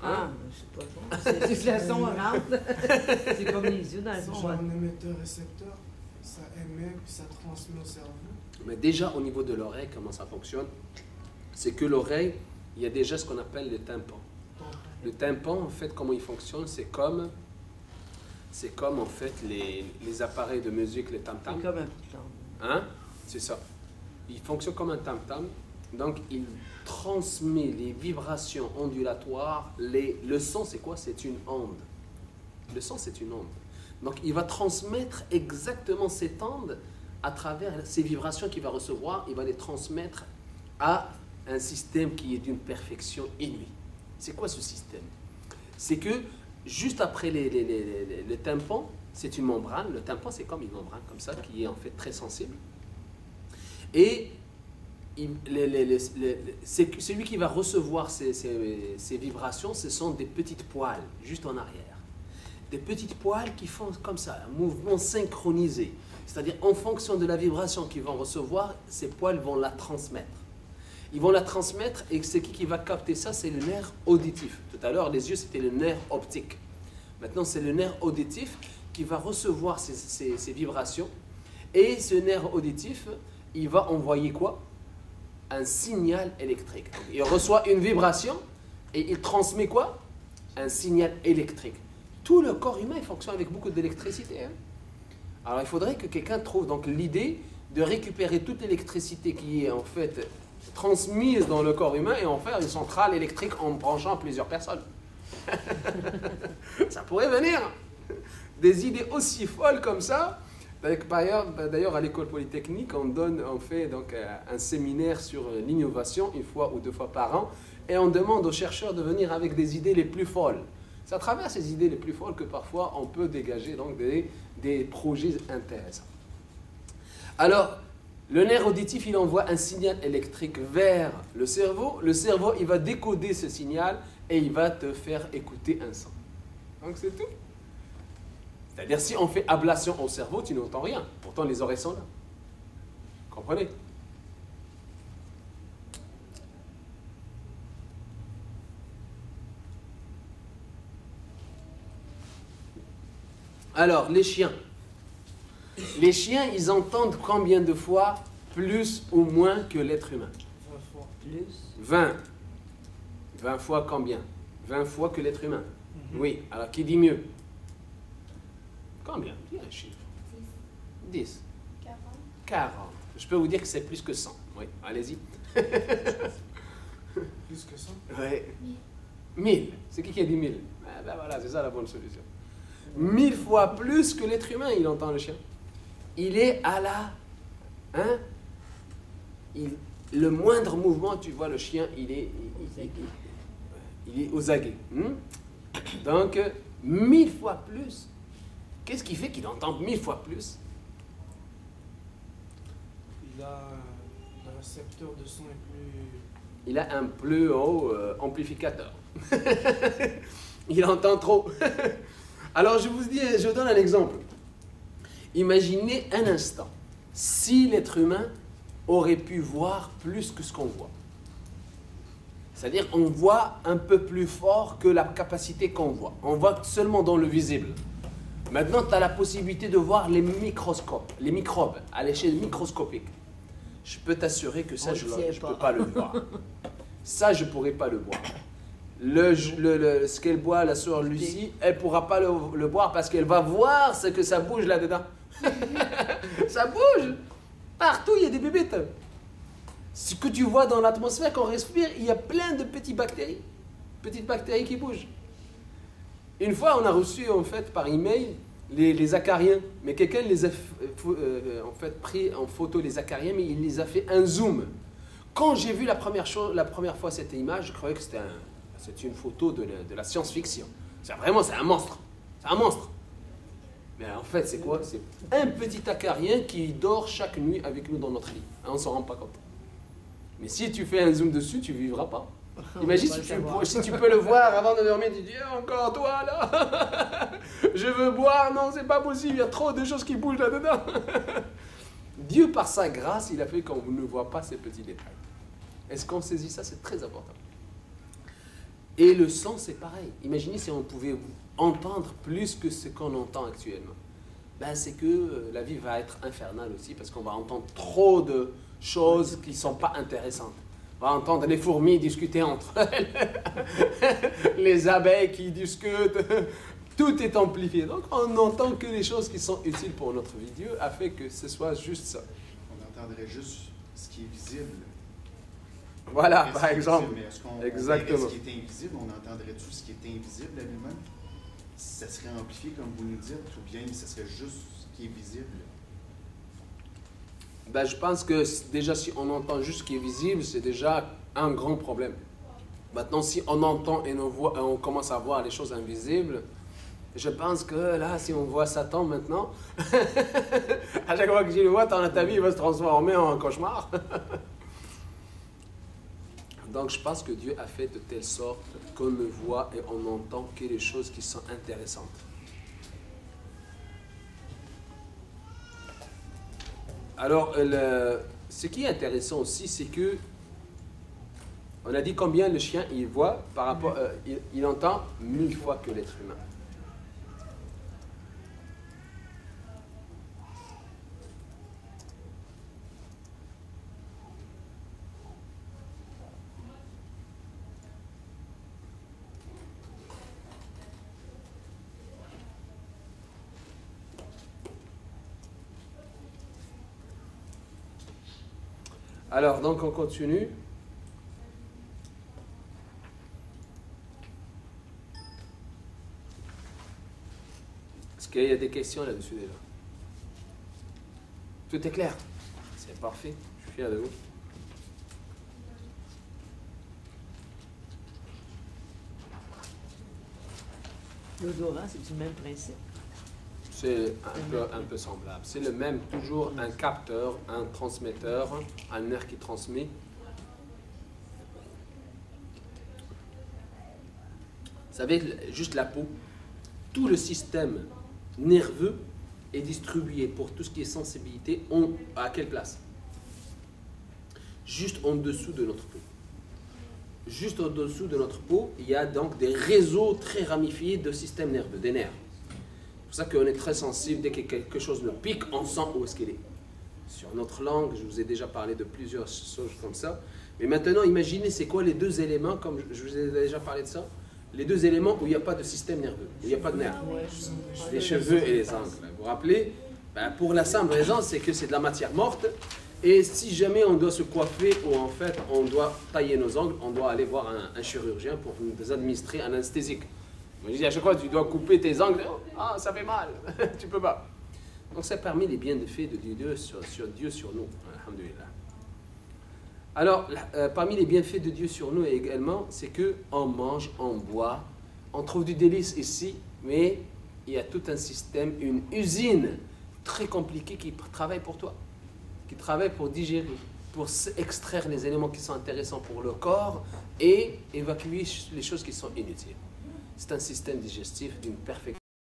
Ah, je sais pas ça. C'est juste le son rentre. C'est comme les yeux dans le C'est son. genre un émetteur-récepteur, ça émet puis ça transmet au cerveau. Mais déjà, au niveau de l'oreille, comment ça fonctionne? C'est que l'oreille, il y a déjà ce qu'on appelle le tympan. Le tympan, en fait, comment il fonctionne? C'est comme en fait les appareils de musique, les tam-tams. C'est comme un petit temps. Hein? C'est ça. Il fonctionne comme un tam-tam. Donc, il transmet les vibrations ondulatoires. Le son, c'est quoi? C'est une onde. Le son, c'est une onde. Donc, il va transmettre exactement cette onde à travers ces vibrations qu'il va recevoir. Il va les transmettre à un système qui est d'une perfection inouïe. C'est quoi ce système? C'est que juste après le tympan, c'est une membrane. Le tympan, c'est comme une membrane comme ça, qui est en fait très sensible. Et celui qui va recevoir ces vibrations, ce sont des petites poils, juste en arrière. Des petites poils qui font comme ça, un mouvement synchronisé. C'est-à-dire, en fonction de la vibration qu'ils vont recevoir, ces poils vont la transmettre. Ils vont la transmettre et c'est qui va capter ça? C'est le nerf auditif. Tout à l'heure, les yeux, c'était le nerf optique. Maintenant, c'est le nerf auditif qui va recevoir ces vibrations. Et ce nerf auditif, il va envoyer quoi? Un signal électrique. Donc, il reçoit une vibration et il transmet quoi? Un signal électrique. Tout le corps humain il fonctionne avec beaucoup d'électricité. Hein? Alors, il faudrait que quelqu'un trouve donc l'idée de récupérer toute l'électricité qui est en fait transmise dans le corps humain et en faire une centrale électrique en branchant plusieurs personnes. Ça pourrait venir. Des idées aussi folles comme ça. D'ailleurs, à l'école polytechnique, on fait donc un séminaire sur l'innovation une fois ou deux fois par an et on demande aux chercheurs de venir avec des idées les plus folles. C'est à travers ces idées les plus folles que parfois on peut dégager donc des projets intéressants. Alors, le nerf auditif, il envoie un signal électrique vers le cerveau. Le cerveau, il va décoder ce signal et il va te faire écouter un son. Donc c'est tout. C'est-à-dire, si on fait ablation au cerveau, tu n'entends rien. Pourtant, les oreilles sont là. Comprenez? Alors, les chiens. Les chiens, ils entendent combien de fois plus ou moins que l'être humain? 20 fois. Plus. 20. 20 fois combien? 20 fois que l'être humain. Oui, alors qui dit mieux? Combien? Dis un chiffre. 10. 40. Je peux vous dire que c'est plus que 100. Oui, allez-y. Plus que ça. Oui. 1000. C'est qui a dit 1000? Ah ben voilà, c'est ça la bonne solution. 1000 fois plus que l'être humain, il entend le chien. Il est à la... Hein? Le moindre mouvement, tu vois, le chien, il est aux aguets. Donc, 1000 fois plus. Qu'est-ce qui fait qu'il entend 1000 fois plus? Il a un récepteur de son est plus... Il a un plus haut amplificateur. Il entend trop. Alors, je vous dis, je vous donne un exemple. Imaginez un instant, si l'être humain aurait pu voir plus que ce qu'on voit. C'est-à-dire, on voit un peu plus fort que la capacité qu'on voit. On voit seulement dans le visible. Maintenant, tu as la possibilité de voir les microscopes, les microbes à l'échelle microscopique. Je peux t'assurer que ça, je ne peux pas le voir. Ça, je ne pourrais pas le voir. Ce qu'elle boit, la sœur Lucie, elle ne pourra pas le boire parce qu'elle va voir ce que ça bouge là-dedans. Ça bouge. Partout, il y a des bébites. Ce que tu vois dans l'atmosphère, qu'on respire, il y a plein de petites bactéries qui bougent. Une fois, on a reçu en fait par email les acariens, mais quelqu'un les a en fait pris en photo les acariens, mais il les a fait un zoom. Quand j'ai vu la première fois cette image, je croyais que c'était une photo de la science-fiction. C'est un monstre. C'est un monstre. Mais en fait, c'est quoi? C'est un petit acarien qui dort chaque nuit avec nous dans notre lit. On ne s'en rend pas compte. Mais si tu fais un zoom dessus, tu ne vivras pas. Imagine si tu peux le voir avant de dormir, tu dis encore toi là, je veux boire, non c'est pas possible, il y a trop de choses qui bougent là-dedans. Dieu par sa grâce, il a fait qu'on ne voit pas ces petits détails. Est-ce qu'on saisit ça? C'est très important. Et le son, c'est pareil. Imaginez si on pouvait entendre plus que ce qu'on entend actuellement. Ben, c'est que la vie va être infernale aussi, parce qu'on va entendre trop de choses qui ne sont pas intéressantes. On va entendre les fourmis discuter entre elles, les abeilles qui discutent, tout est amplifié. Donc on n'entend que les choses qui sont utiles pour notre vie. Dieu a fait que ce soit juste ça. On entendrait juste ce qui est visible. Voilà, par exemple. Mais est-ce qu'on exactement. Ce qui est invisible, on entendrait tout ce qui est invisible à lui-même? Ça serait amplifié comme vous nous dites, ou bien ça serait juste ce qui est visible? Ben, je pense que déjà si on entend juste ce qui est visible, c'est déjà un grand problème. Maintenant, si on entend et on commence à voir les choses invisibles, je pense que là, si on voit Satan maintenant, à chaque fois que tu le vois, ta vie va se transformer en cauchemar. Donc je pense que Dieu a fait de telle sorte qu'on ne voit et on n'entend que les choses qui sont intéressantes. Alors, ce qui est intéressant aussi, c'est que on a dit combien le chien il voit par rapport, il entend 1000 fois que l'être humain. Alors, donc on continue. Est-ce qu'il y a des questions là-dessus déjà? Tout est clair? C'est parfait, je suis fier de vous. L'odorat, c'est du même principe. C'est un peu semblable. C'est le même, toujours un capteur, un transmetteur, un nerf qui transmet. Vous savez, juste la peau, tout le système nerveux est distribué pour tout ce qui est sensibilité. À quelle place? Juste en dessous de notre peau. Juste en dessous de notre peau, il y a donc des réseaux très ramifiés de systèmes nerveux, des nerfs. C'est pour ça qu'on est très sensible. Dès que quelque chose nous pique, on sent où est-ce qu'il est. Sur notre langue, je vous ai déjà parlé de plusieurs choses comme ça. Mais maintenant, imaginez, c'est quoi les deux éléments, comme je vous ai déjà parlé de ça, les deux éléments où il n'y a pas de système nerveux, où il n'y a pas de nerfs. Les cheveux et les ongles. Vous vous rappelez? Pour la simple raison, c'est que c'est de la matière morte. Et si jamais on doit se coiffer ou en fait on doit tailler nos ongles, on doit aller voir un chirurgien pour nous administrer un anesthésique. Je me dis à chaque fois, tu dois couper tes ongles. Ah, ça fait mal. Tu peux pas. Donc, c'est parmi les bienfaits de Dieu sur nous. Alhamdulillah. Alors, parmi les bienfaits de Dieu sur nous également, c'est qu'on mange, on boit, on trouve du délice ici, mais il y a tout un système, une usine très compliquée qui travaille pour toi, qui travaille pour digérer, pour extraire les éléments qui sont intéressants pour le corps et évacuer les choses qui sont inutiles. C'est un système digestif d'une perfection.